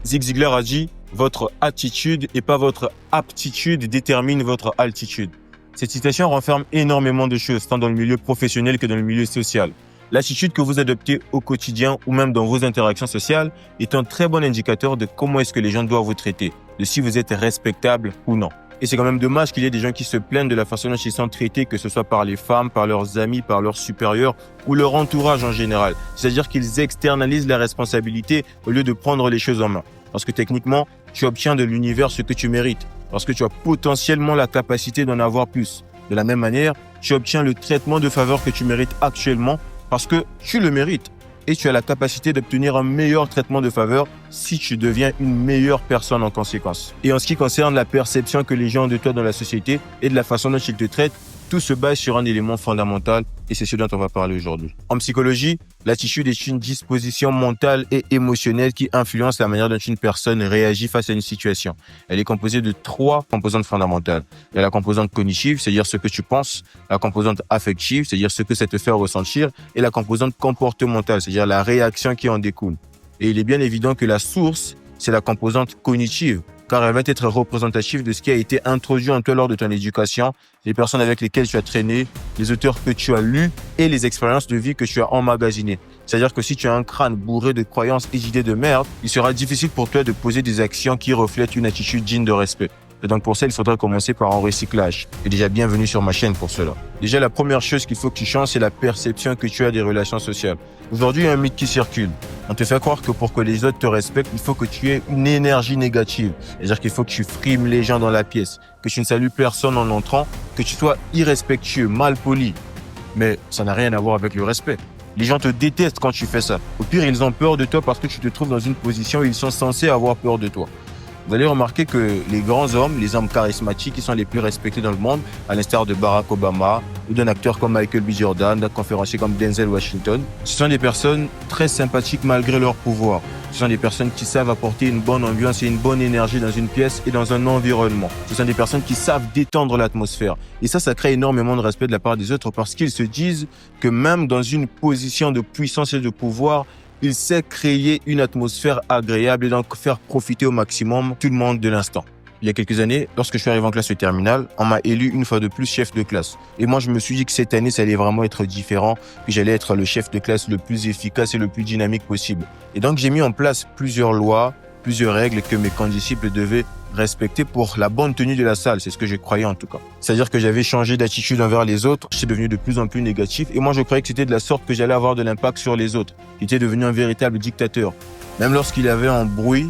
Zig Ziglar a dit « Votre attitude et pas votre aptitude détermine votre altitude ». Cette citation renferme énormément de choses, tant dans le milieu professionnel que dans le milieu social. L'attitude que vous adoptez au quotidien ou même dans vos interactions sociales est un très bon indicateur de comment est-ce que les gens doivent vous traiter, de si vous êtes respectable ou non. Et c'est quand même dommage qu'il y ait des gens qui se plaignent de la façon dont ils sont traités, que ce soit par les femmes, par leurs amis, par leurs supérieurs ou leur entourage en général. C'est-à-dire qu'ils externalisent la responsabilité au lieu de prendre les choses en main. Parce que techniquement, tu obtiens de l'univers ce que tu mérites. Parce que tu as potentiellement la capacité d'en avoir plus. De la même manière, tu obtiens le traitement de faveur que tu mérites actuellement parce que tu le mérites. Et tu as la capacité d'obtenir un meilleur traitement de faveur si tu deviens une meilleure personne en conséquence. Et en ce qui concerne la perception que les gens ont de toi dans la société et de la façon dont ils te traitent, tout se base sur un élément fondamental et c'est ce dont on va parler aujourd'hui. En psychologie, l'attitude est une disposition mentale et émotionnelle qui influence la manière dont une personne réagit face à une situation. Elle est composée de 3 composantes fondamentales. Il y a la composante cognitive, c'est-à-dire ce que tu penses, la composante affective, c'est-à-dire ce que ça te fait ressentir, et la composante comportementale, c'est-à-dire la réaction qui en découle. Et il est bien évident que la source, c'est la composante cognitive, car elle va être représentative de ce qui a été introduit en toi lors de ton éducation, les personnes avec lesquelles tu as traîné, les auteurs que tu as lus et les expériences de vie que tu as emmagasinées. C'est-à-dire que si tu as un crâne bourré de croyances et d'idées de merde, il sera difficile pour toi de poser des actions qui reflètent une attitude digne de respect. Et donc pour ça, il faudra commencer par un recyclage. Et déjà, bienvenue sur ma chaîne pour cela. Déjà, la première chose qu'il faut que tu changes, c'est la perception que tu as des relations sociales. Aujourd'hui, il y a un mythe qui circule. On te fait croire que pour que les autres te respectent, il faut que tu aies une énergie négative. C'est-à-dire qu'il faut que tu frimes les gens dans la pièce, que tu ne salues personne en entrant, que tu sois irrespectueux, malpoli. Mais ça n'a rien à voir avec le respect. Les gens te détestent quand tu fais ça. Au pire, ils ont peur de toi parce que tu te trouves dans une position où ils sont censés avoir peur de toi. Vous allez remarquer que les grands hommes, les hommes charismatiques qui sont les plus respectés dans le monde, à l'instar de Barack Obama ou d'un acteur comme Michael B. Jordan, d'un conférencier comme Denzel Washington, ce sont des personnes très sympathiques malgré leur pouvoir. Ce sont des personnes qui savent apporter une bonne ambiance et une bonne énergie dans une pièce et dans un environnement. Ce sont des personnes qui savent détendre l'atmosphère. Et ça crée énormément de respect de la part des autres parce qu'ils se disent que même dans une position de puissance et de pouvoir, il sait créer une atmosphère agréable et donc faire profiter au maximum tout le monde de l'instant. Il y a quelques années, lorsque je suis arrivé en classe de terminale, on m'a élu une fois de plus chef de classe. Et moi, je me suis dit que cette année, ça allait vraiment être différent, que j'allais être le chef de classe le plus efficace et le plus dynamique possible. Et donc, j'ai mis en place plusieurs lois, plusieurs règles que mes condisciples devaient respecter pour la bonne tenue de la salle. C'est ce que je croyais en tout cas. C'est-à-dire que j'avais changé d'attitude envers les autres. J'étais devenu de plus en plus négatif. Et moi, je croyais que c'était de la sorte que j'allais avoir de l'impact sur les autres. J'étais devenu un véritable dictateur. Même lorsqu'il y avait un bruit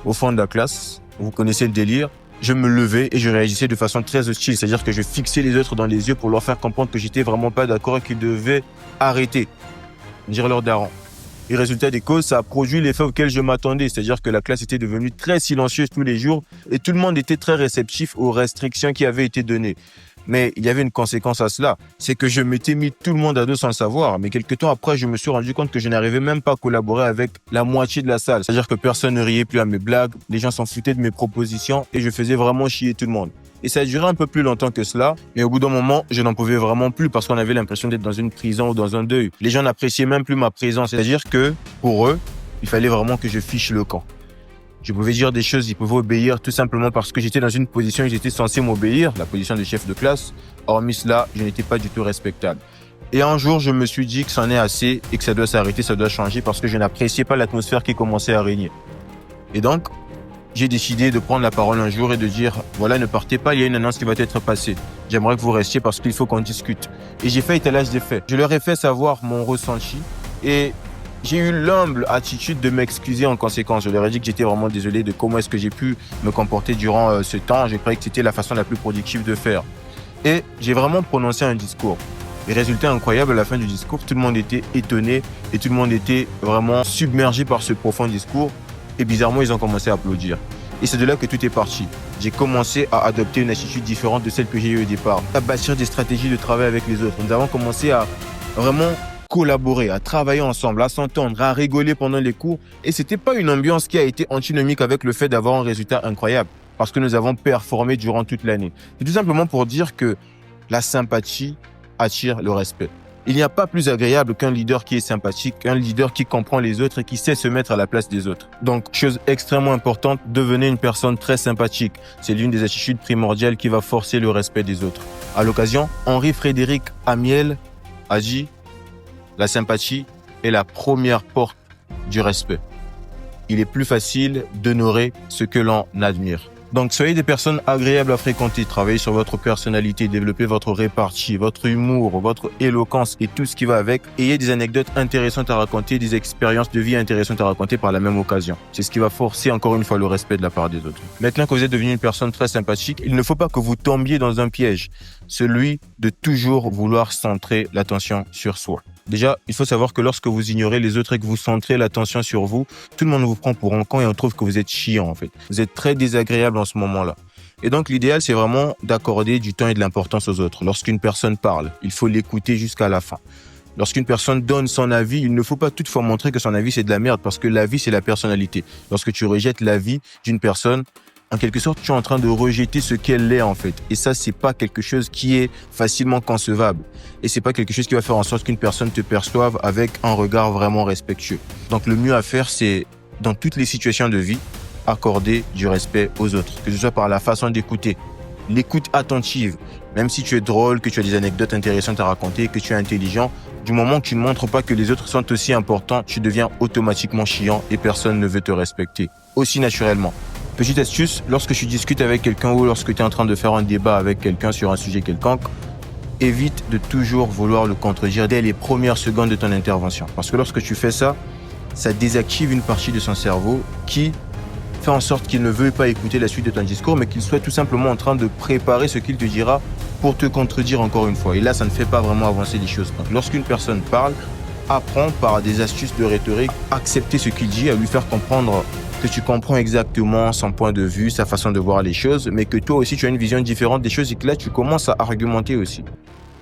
au fond de la classe, vous connaissez le délire, je me levais et je réagissais de façon très hostile. C'est-à-dire que je fixais les autres dans les yeux pour leur faire comprendre que j'étais vraiment pas d'accord et qu'ils devaient arrêter. Dire leur daron. Et résultat des causes, ça a produit l'effet auquel je m'attendais. C'est-à-dire que la classe était devenue très silencieuse tous les jours et tout le monde était très réceptif aux restrictions qui avaient été données. Mais il y avait une conséquence à cela, c'est que je m'étais mis tout le monde à dos sans le savoir. Mais quelques temps après, je me suis rendu compte que je n'arrivais même pas à collaborer avec la moitié de la salle. C'est-à-dire que personne ne riait plus à mes blagues, les gens s'en foutaient de mes propositions et je faisais vraiment chier tout le monde. Et ça a duré un peu plus longtemps que cela, mais au bout d'un moment, je n'en pouvais vraiment plus parce qu'on avait l'impression d'être dans une prison ou dans un deuil. Les gens n'appréciaient même plus ma présence. C'est-à-dire que, pour eux, il fallait vraiment que je fiche le camp. Je pouvais dire des choses, ils pouvaient obéir tout simplement parce que j'étais dans une position où j'étais censé m'obéir, la position de chef de classe. Hormis cela, je n'étais pas du tout respectable. Et un jour, je me suis dit que c'en est assez et que ça doit s'arrêter, ça doit changer parce que je n'appréciais pas l'atmosphère qui commençait à régner. Et donc, j'ai décidé de prendre la parole un jour et de dire « Voilà, ne partez pas, il y a une annonce qui va être passée. J'aimerais que vous restiez parce qu'il faut qu'on discute. » Et j'ai fait étalage des faits. Je leur ai fait savoir mon ressenti et j'ai eu l'humble attitude de m'excuser en conséquence. Je leur ai dit que j'étais vraiment désolé de comment est-ce que j'ai pu me comporter durant ce temps. J'ai cru que c'était la façon la plus productive de faire. Et j'ai vraiment prononcé un discours. Et résultat incroyable, à la fin du discours, tout le monde était étonné et tout le monde était vraiment submergé par ce profond discours. Et bizarrement, ils ont commencé à applaudir. Et c'est de là que tout est parti. J'ai commencé à adopter une attitude différente de celle que j'ai eue au départ, à bâtir des stratégies de travail avec les autres. Nous avons commencé à vraiment collaborer, à travailler ensemble, à s'entendre, à rigoler pendant les cours. Et c'était pas une ambiance qui a été antinomique avec le fait d'avoir un résultat incroyable, parce que nous avons performé durant toute l'année. C'est tout simplement pour dire que la sympathie attire le respect. Il n'y a pas plus agréable qu'un leader qui est sympathique, un leader qui comprend les autres et qui sait se mettre à la place des autres. Donc, chose extrêmement importante, devenez une personne très sympathique. C'est l'une des attitudes primordiales qui va forcer le respect des autres. À l'occasion, Henri-Frédéric Amiel a dit « La sympathie est la première porte du respect. Il est plus facile d'honorer ce que l'on admire. » Donc, soyez des personnes agréables à fréquenter, travaillez sur votre personnalité, développez votre répartie, votre humour, votre éloquence et tout ce qui va avec. Ayez des anecdotes intéressantes à raconter, des expériences de vie intéressantes à raconter par la même occasion. C'est ce qui va forcer encore une fois le respect de la part des autres. Maintenant que vous êtes devenu une personne très sympathique, il ne faut pas que vous tombiez dans un piège, celui de toujours vouloir centrer l'attention sur soi. Déjà, il faut savoir que lorsque vous ignorez les autres et que vous centrez l'attention sur vous, tout le monde vous prend pour un con et on trouve que vous êtes chiant en fait. Vous êtes très désagréable en ce moment-là. Et donc l'idéal, c'est vraiment d'accorder du temps et de l'importance aux autres. Lorsqu'une personne parle, il faut l'écouter jusqu'à la fin. Lorsqu'une personne donne son avis, il ne faut pas toutefois montrer que son avis c'est de la merde parce que l'avis c'est la personnalité. Lorsque tu rejettes l'avis d'une personne, en quelque sorte, tu es en train de rejeter ce qu'elle est en fait. Et ça, c'est pas quelque chose qui est facilement concevable. Et c'est pas quelque chose qui va faire en sorte qu'une personne te perçoive avec un regard vraiment respectueux. Donc le mieux à faire, c'est dans toutes les situations de vie, accorder du respect aux autres. Que ce soit par la façon d'écouter, l'écoute attentive. Même si tu es drôle, que tu as des anecdotes intéressantes à raconter, que tu es intelligent, du moment que tu ne montres pas que les autres sont aussi importants, tu deviens automatiquement chiant et personne ne veut te respecter. Aussi naturellement. Petite astuce, lorsque tu discutes avec quelqu'un ou lorsque tu es en train de faire un débat avec quelqu'un sur un sujet quelconque, évite de toujours vouloir le contredire dès les premières secondes de ton intervention. Parce que lorsque tu fais ça, ça désactive une partie de son cerveau qui fait en sorte qu'il ne veut pas écouter la suite de ton discours, mais qu'il soit tout simplement en train de préparer ce qu'il te dira pour te contredire encore une fois. Et là, ça ne fait pas vraiment avancer les choses. Donc, lorsqu'une personne parle, apprends par des astuces de rhétorique, accepter ce qu'il dit, à lui faire comprendre que tu comprends exactement son point de vue, sa façon de voir les choses, mais que toi aussi tu as une vision différente des choses et que là tu commences à argumenter aussi.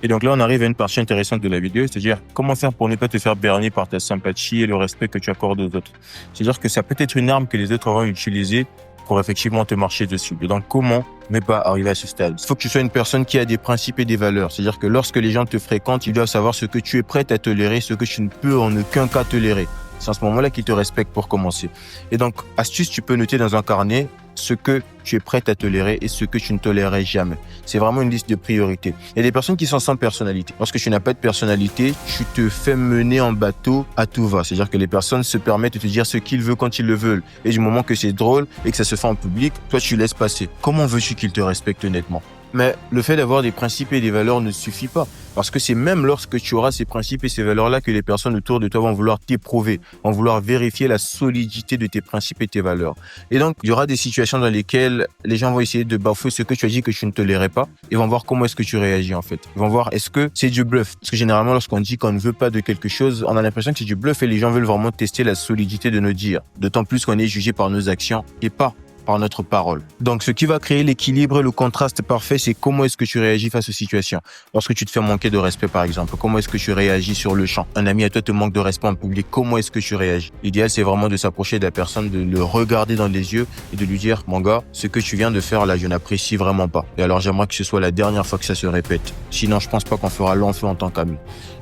Et donc là on arrive à une partie intéressante de la vidéo, c'est-à-dire comment faire pour ne pas te faire berner par ta sympathie et le respect que tu accordes aux autres. C'est-à-dire que ça peut être une arme que les autres vont utiliser pour effectivement te marcher dessus. Et donc comment ne pas arriver à ce stade? Il faut que tu sois une personne qui a des principes et des valeurs. C'est-à-dire que lorsque les gens te fréquentent, ils doivent savoir ce que tu es prêt à tolérer, ce que tu ne peux en aucun cas tolérer. C'est en ce moment-là qu'ils te respectent pour commencer. Et donc, astuce, tu peux noter dans un carnet ce que tu es prêt à tolérer et ce que tu ne tolérerais jamais. C'est vraiment une liste de priorités. Il y a des personnes qui sont sans personnalité. Lorsque tu n'as pas de personnalité, tu te fais mener en bateau à tout va. C'est-à-dire que les personnes se permettent de te dire ce qu'ils veulent quand ils le veulent. Et du moment que c'est drôle et que ça se fait en public, toi, tu laisses passer. Comment veux-tu qu'ils te respectent honnêtement? Mais le fait d'avoir des principes et des valeurs ne suffit pas. Parce que c'est même lorsque tu auras ces principes et ces valeurs-là que les personnes autour de toi vont vouloir t'éprouver, vont vouloir vérifier la solidité de tes principes et tes valeurs. Et donc, il y aura des situations dans lesquelles les gens vont essayer de bafouer ce que tu as dit que tu ne tolérais pas. Ils vont voir comment est-ce que tu réagis en fait. Ils vont voir est-ce que c'est du bluff. Parce que généralement, lorsqu'on dit qu'on ne veut pas de quelque chose, on a l'impression que c'est du bluff et les gens veulent vraiment tester la solidité de nos dires. D'autant plus qu'on est jugé par nos actions et pas par notre parole. Donc, ce qui va créer l'équilibre et le contraste parfait, c'est comment est-ce que tu réagis face aux situations. Lorsque tu te fais manquer de respect, par exemple, comment est-ce que tu réagis sur le champ? Un ami à toi te manque de respect en public, comment est-ce que tu réagis? L'idéal, c'est vraiment de s'approcher de la personne, de le regarder dans les yeux et de lui dire, mon gars, ce que tu viens de faire là, je n'apprécie vraiment pas. Et alors, j'aimerais que ce soit la dernière fois que ça se répète. Sinon, je pense pas qu'on fera long feu en tant qu'ami.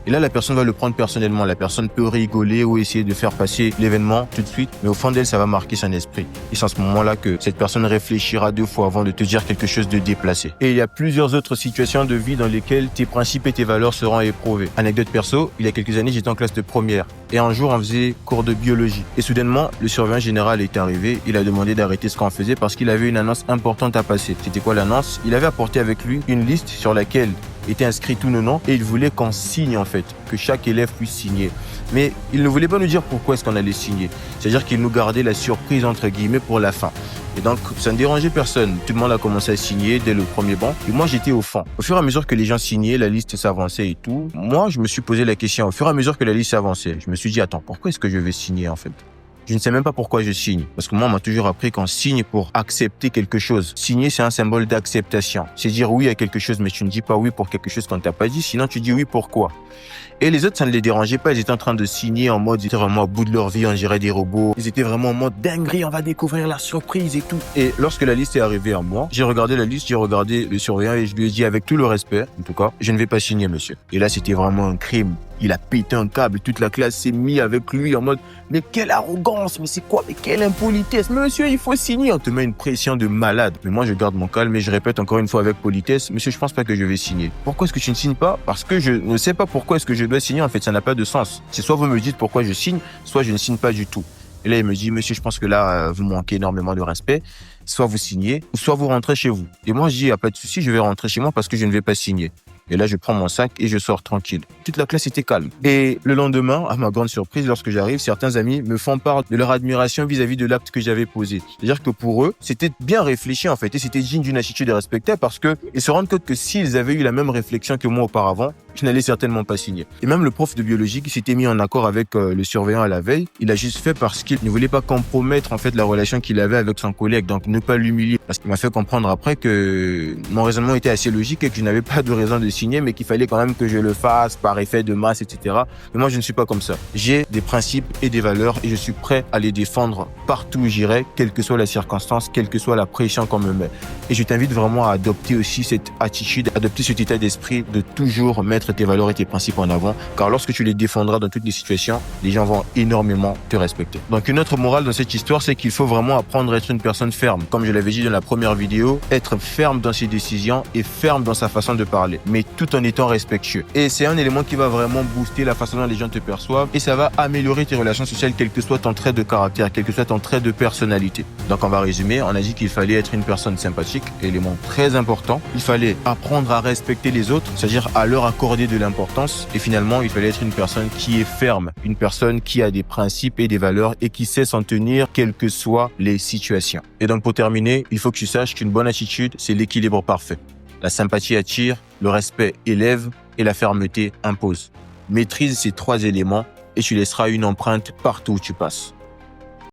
Et là, la personne va le prendre personnellement. La personne peut rigoler ou essayer de faire passer l'événement tout de suite, mais au fond d'elle, ça va marquer son esprit. Et c'est à ce moment-là que cette personne réfléchira 2 fois avant de te dire quelque chose de déplacé. Et il y a plusieurs autres situations de vie dans lesquelles tes principes et tes valeurs seront éprouvés. Anecdote perso, il y a quelques années, j'étais en classe de première. Et un jour, on faisait cours de biologie. Et soudainement, le surveillant général est arrivé. Il a demandé d'arrêter ce qu'on faisait parce qu'il avait une annonce importante à passer. C'était quoi l'annonce? Il avait apporté avec lui une liste sur laquelle étaient inscrits tous nos noms et il voulait qu'on signe en fait, que chaque élève puisse signer. Mais il ne voulait pas nous dire pourquoi est-ce qu'on allait signer. C'est-à-dire qu'il nous gardait la surprise entre guillemets pour la fin. Et donc, ça ne dérangeait personne. Tout le monde a commencé à signer dès le premier banc. Et moi, j'étais au fond. Au fur et à mesure que les gens signaient, la liste s'avançait et tout. Moi, je me suis posé la question. Au fur et à mesure que la liste s'avançait, je me suis dit, attends, pourquoi est-ce que je vais signer en fait? Je ne sais même pas pourquoi je signe. Parce que moi, on m'a toujours appris qu'on signe pour accepter quelque chose. Signer, c'est un symbole d'acceptation. C'est dire oui à quelque chose, mais tu ne dis pas oui pour quelque chose qu'on t'a pas dit. Sinon, tu dis oui pourquoi. Et les autres, ça ne les dérangeait pas. Ils étaient en train de signer en mode, ils étaient vraiment au bout de leur vie, on dirait des robots. Ils étaient vraiment en mode dinguerie, on va découvrir la surprise et tout. Et lorsque la liste est arrivée à moi, j'ai regardé la liste, j'ai regardé le surveillant et je lui ai dit avec tout le respect, en tout cas, je ne vais pas signer, monsieur. Et là, c'était vraiment un crime. Il a pété un câble, toute la classe s'est mise avec lui en mode « Mais quelle arrogance, mais c'est quoi, mais quelle impolitesse, monsieur, il faut signer !» On te met une pression de malade. Mais moi, je garde mon calme et je répète encore une fois avec politesse « Monsieur, je pense pas que je vais signer. » Pourquoi est-ce que tu ne signes pas? Parce que je ne sais pas pourquoi est-ce que je dois signer, en fait, ça n'a pas de sens. C'est soit vous me dites pourquoi je signe, soit je ne signe pas du tout. Et là, il me dit « Monsieur, je pense que là, vous manquez énormément de respect. Soit vous signez, soit vous rentrez chez vous. » Et moi, je dis « Ah, pas de souci, je vais rentrer chez moi parce que je ne vais pas signer. » Et là, je prends mon sac et je sors tranquille. Toute la classe était calme. Et le lendemain, à ma grande surprise, lorsque j'arrive, certains amis me font part de leur admiration vis-à-vis de l'acte que j'avais posé. C'est-à-dire que pour eux, c'était bien réfléchi en fait. Et c'était digne d'une attitude respectable parce que ils se rendent compte que s'ils avaient eu la même réflexion que moi auparavant, je n'allais certainement pas signer. Et même le prof de biologie qui s'était mis en accord avec le surveillant à la veille, il a juste fait parce qu'il ne voulait pas compromettre en fait la relation qu'il avait avec son collègue. Donc ne pas l'humilier. Parce qu'il m'a fait comprendre après que mon raisonnement était assez logique et que je n'avais pas de raison de signer, mais qu'il fallait quand même que je le fasse par effet de masse, etc. Mais moi, je ne suis pas comme ça. J'ai des principes et des valeurs et je suis prêt à les défendre partout où j'irai, quelle que soit la circonstance, quelle que soit la pression qu'on me met. Et je t'invite vraiment à adopter aussi cette attitude, adopter cet état d'esprit de toujours mettre tes valeurs et tes principes en avant, car lorsque tu les défendras dans toutes les situations, les gens vont énormément te respecter. Donc une autre morale dans cette histoire, c'est qu'il faut vraiment apprendre à être une personne ferme. Comme je l'avais dit dans la première vidéo, être ferme dans ses décisions et ferme dans sa façon de parler, mais tout en étant respectueux. Et c'est un élément qui va vraiment booster la façon dont les gens te perçoivent et ça va améliorer tes relations sociales, quel que soit ton trait de caractère, quel que soit ton trait de personnalité. Donc on va résumer, on a dit qu'il fallait être une personne sympathique, élément très important. Il fallait apprendre à respecter les autres, c'est-à-dire à leur accorder de l'importance. Et finalement, il fallait être une personne qui est ferme, une personne qui a des principes et des valeurs et qui sait s'en tenir, quelles que soient les situations. Et donc pour terminer, il faut que tu saches qu'une bonne attitude, c'est l'équilibre parfait. La sympathie attire, le respect élève et la fermeté impose. Maîtrise ces trois éléments et tu laisseras une empreinte partout où tu passes.